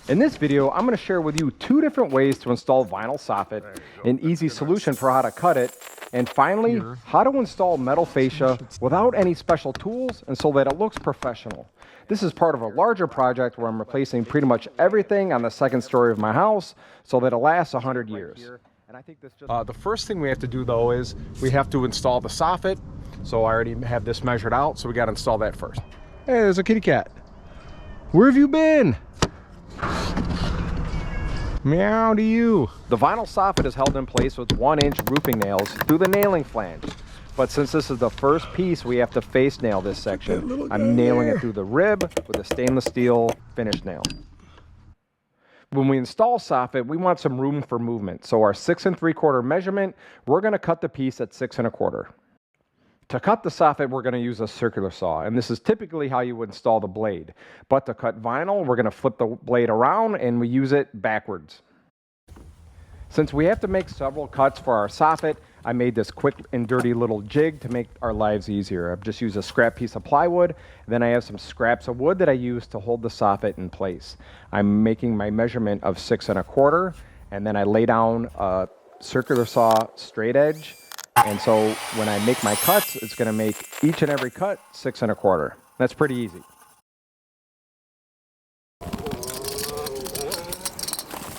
In this video, I'm going to share with you 2 different ways to install vinyl soffit, an easy solution for how to cut it, and finally, how to install metal fascia without any special tools and so that it looks professional. This is part of a larger project where I'm replacing pretty much everything on the second story of my house so that it lasts 100 years. The first thing we have to do though is we have to install the soffit. So I already have this measured out, so we got to install that first. Hey, there's a kitty cat. Where have you been? Meow to you. The vinyl soffit is held in place with 1-inch roofing nails through the nailing flange. But since this is the first piece, we have to face nail this section. I'm nailing it through the rib with a stainless steel finish nail. When we install soffit, we want some room for movement. So our 6 3/4 measurement, we're going to cut the piece at 6 1/4. To cut the soffit, we're going to use a circular saw, and this is typically how you would install the blade. But to cut vinyl, we're going to flip the blade around and we use it backwards. Since we have to make several cuts for our soffit, I made this quick and dirty little jig to make our lives easier. I've just used a scrap piece of plywood, then I have some scraps of wood that I use to hold the soffit in place. I'm making my measurement of 6 1/4, and then I lay down a circular saw straight edge. And so when I make my cuts, it's going to make each and every cut 6 1/4. That's pretty easy.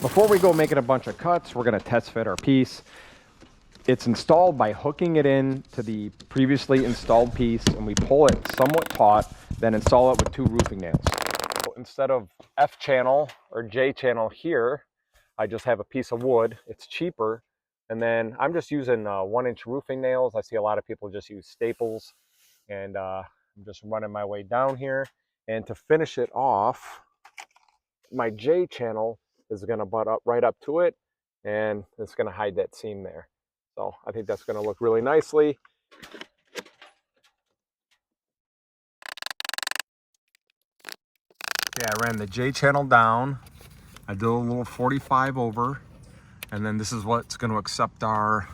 Before we go making a bunch of cuts, we're going to test fit our piece. It's installed by hooking it in to the previously installed piece, and we pull it somewhat taut, then install it with 2 roofing nails. So instead of F channel or J channel here, I just have a piece of wood. It's cheaper. And then I'm just using 1-inch roofing nails. I see a lot of people just use staples, and I'm just running my way down here. And to finish it off, my J channel is going to butt up right up to it, and it's going to hide that seam there. So I think that's going to look really nicely. Yeah, I ran the J channel down. I did a little 45 over. And then this is what's going to accept our,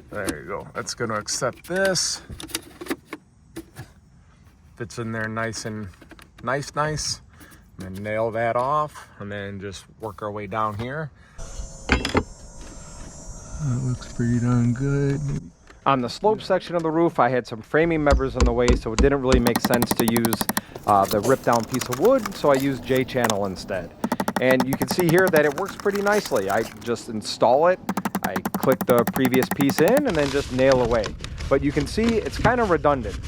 there you go, that's going to accept this. Fits in there nice and nice. And then nail that off, and then just work our way down here. That looks pretty darn good. On the slope section of the roof, I had some framing members in the way, so it didn't really make sense to use the ripped down piece of wood, so I used J channel instead. And you can see here that it works pretty nicely. I just install it, I click the previous piece in, and then just nail away. But you can see it's kind of redundant.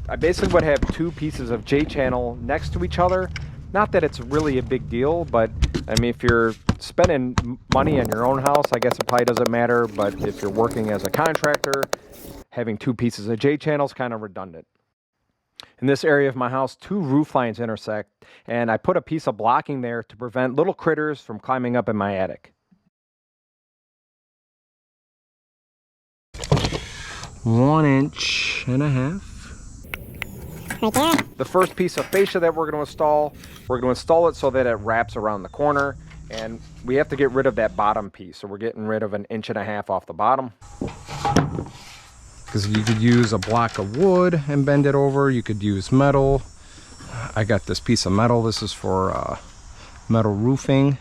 I basically would have 2 pieces of J channel next to each other. Not that it's really a big deal, but I mean, if you're spending money on your own house, I guess it probably doesn't matter. But if you're working as a contractor, having 2 pieces of J channel is kind of redundant. In this area of my house, 2 roof lines intersect, and I put a piece of blocking there to prevent little critters from climbing up in my attic. 1.5 inches. Right there. The first piece of fascia that we're going to install it so that it wraps around the corner, and we have to get rid of that bottom piece. So we're getting rid of 1.5 inches off the bottom. Because you could use a block of wood and bend it over. You could use metal. I got this piece of metal. This is for metal roofing.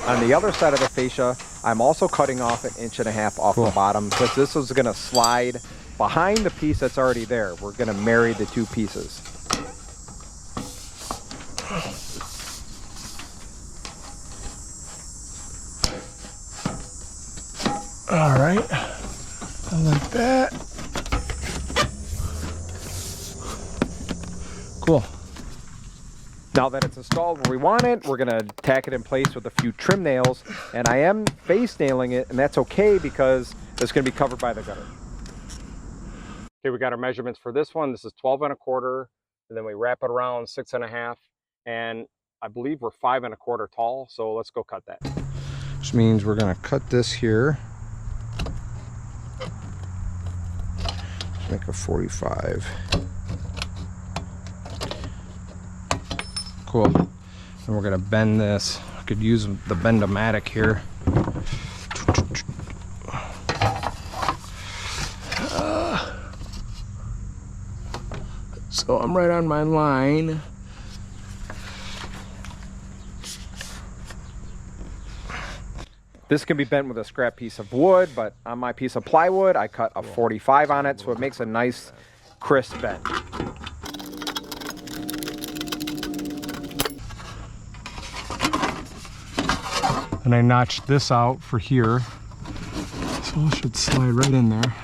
On the other side of the fascia, I'm also cutting off 1.5 inches off the bottom, because this is going to slide behind the piece that's already there. We're going to marry the 2 pieces. All right, I like that. Cool. Now that it's installed where we want it, we're going to tack it in place with a few trim nails, and I am face nailing it, and that's okay because it's going to be covered by the gutter. Okay, we got our measurements for this one. This is 12 1/4, and then we wrap it around 6 1/2, and I believe we're 5 1/4 tall, so let's go cut that. Which means we're going to cut this here. Make a 45. Cool. And we're gonna bend this. I could use the Bend-O-Matic here. So I'm right on my line. This can be bent with a scrap piece of wood, but on my piece of plywood, I cut a 45 on it, so it makes a nice, crisp bend. And I notched this out for here, so it should slide right in there.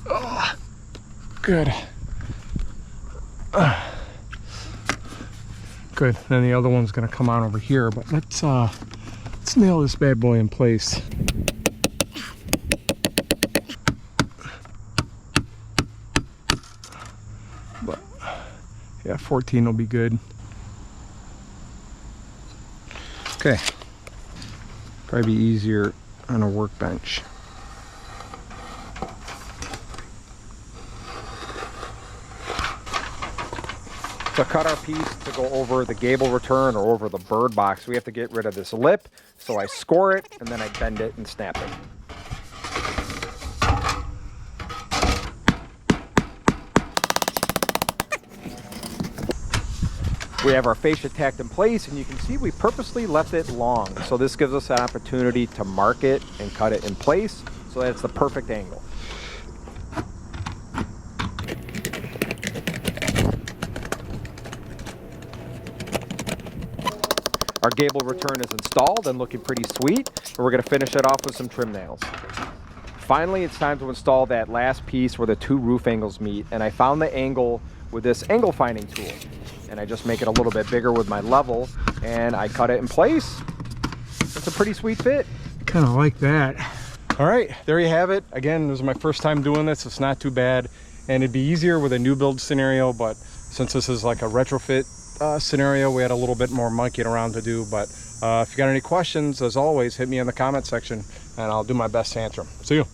Oh, good. Good. Then the other one's gonna come on over here, but let's nail this bad boy in place. But yeah, 14 will be good. Okay. Probably be easier on a workbench. To cut our piece to go over the gable return or over the bird box, we have to get rid of this lip. So I score it and then I bend it and snap it. We have our fascia tacked in place, and you can see we purposely left it long. So this gives us an opportunity to mark it and cut it in place so that it's the perfect angle. Our gable return is installed and looking pretty sweet, and we're going to finish it off with some trim nails. Finally, it's time to install that last piece where the two roof angles meet, and I found the angle with this angle finding tool. And I just make it a little bit bigger with my level, and I cut it in place. It's a pretty sweet fit. Kind of like that. All right, there you have it. Again, this is my first time doing this. It's not too bad, and it'd be easier with a new build scenario, but since this is like a retrofit scenario, we had a little bit more monkeying around to do. But if you got any questions, as always, hit me in the comment section and I'll do my best to answer them. See you.